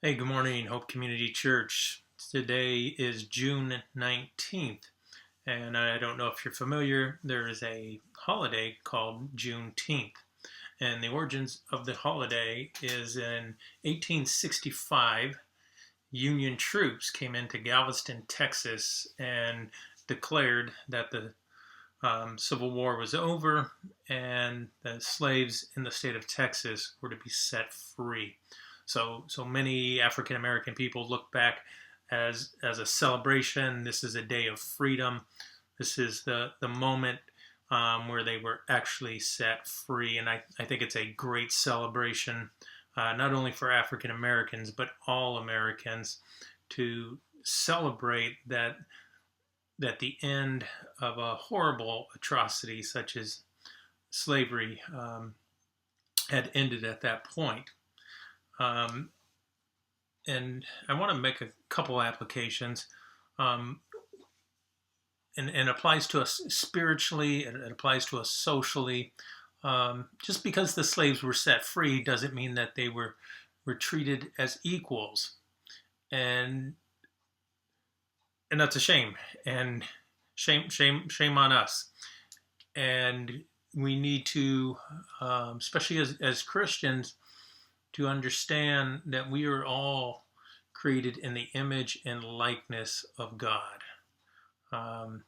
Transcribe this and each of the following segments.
Hey, good morning, Hope Community Church. Today is June 19th, and I don't know if you're familiar, there is a holiday called Juneteenth. And the origins of the holiday is in 1865, Union troops came into Galveston, Texas, and declared that the Civil War was over and the slaves in the state of Texas were to be set free. So many African American people look back as a celebration. This is a day of freedom. This is the moment where they were actually set free, and I think it's a great celebration, not only for African Americans but all Americans, to celebrate that the end of a horrible atrocity such as slavery had ended at that point. Um, and I want to make a couple applications. Um, and applies to us spiritually, it applies to us socially. Just because the slaves were set free doesn't mean that they were treated as equals. And and that's a shame. And shame on us. And we need to, especially as Christians, to understand that we are all created in the image and likeness of God. Um,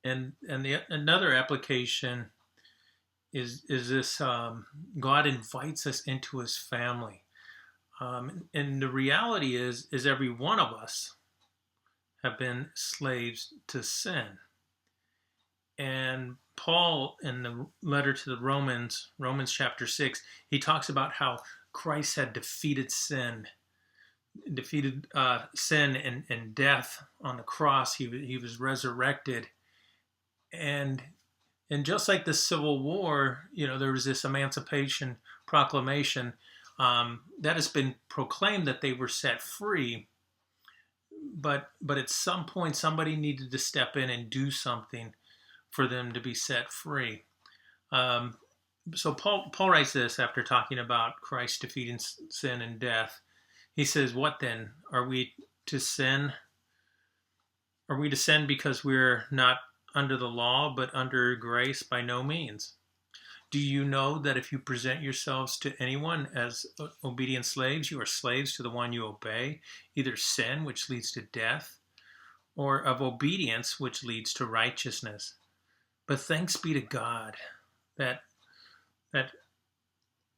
another application is this: God invites us into His family, and the reality is every one of us have been slaves to sin. And Paul, in the letter to the Romans chapter 6, he talks about how Christ had defeated sin, sin and death on the cross. He was resurrected. And just like the Civil War, there was this Emancipation Proclamation that has been proclaimed that they were set free. But at some point, somebody needed to step in and do something for them to be set free. So Paul writes this after talking about Christ defeating sin and death. He says, "What then? Are we to sin? Are we to sin because we're not under the law, but under grace? By no means. Do you know that if you present yourselves to anyone as obedient slaves, you are slaves to the one you obey, either sin, which leads to death, or of obedience, which leads to righteousness? But thanks be to God that that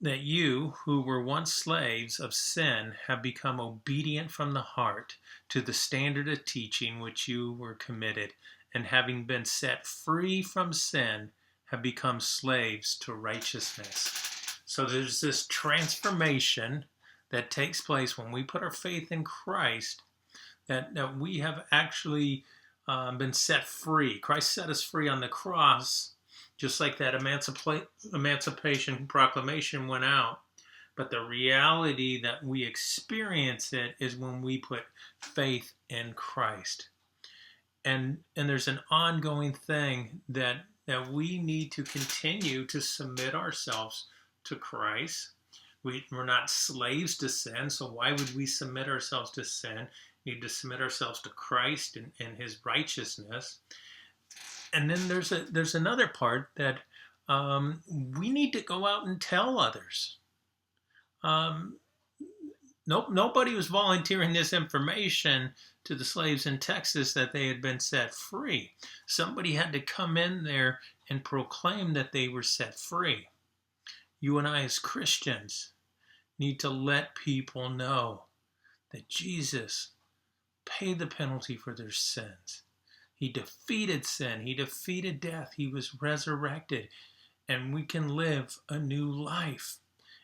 that you, who were once slaves of sin, have become obedient from the heart to the standard of teaching which you were committed, and having been set free from sin, have become slaves to righteousness." So there's this transformation that takes place when we put our faith in Christ, that we have actually been set free. Christ set us free on the cross, just like that Emancipation Proclamation went out. But the reality that we experience it is when we put faith in Christ. And there's an ongoing thing that we need to continue to submit ourselves to Christ. We're not slaves to sin, so why would we submit ourselves to sin? We need to submit ourselves to Christ and His righteousness. And then there's another part that we need to go out and tell others. Nobody was volunteering this information to the slaves in Texas that they had been set free. Somebody had to come in there and proclaim that they were set free. You and I, as Christians, need to let people know that Jesus paid the penalty for their sins. He defeated sin. He defeated death. He was resurrected. And we can live a new life.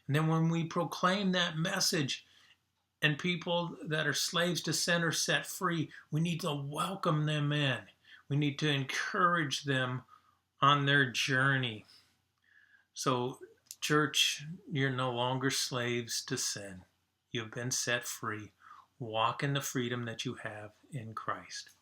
And then when we proclaim that message and people that are slaves to sin are set free, we need to welcome them in. We need to encourage them on their journey. So, church, you're no longer slaves to sin. You've been set free. Walk in the freedom that you have in Christ.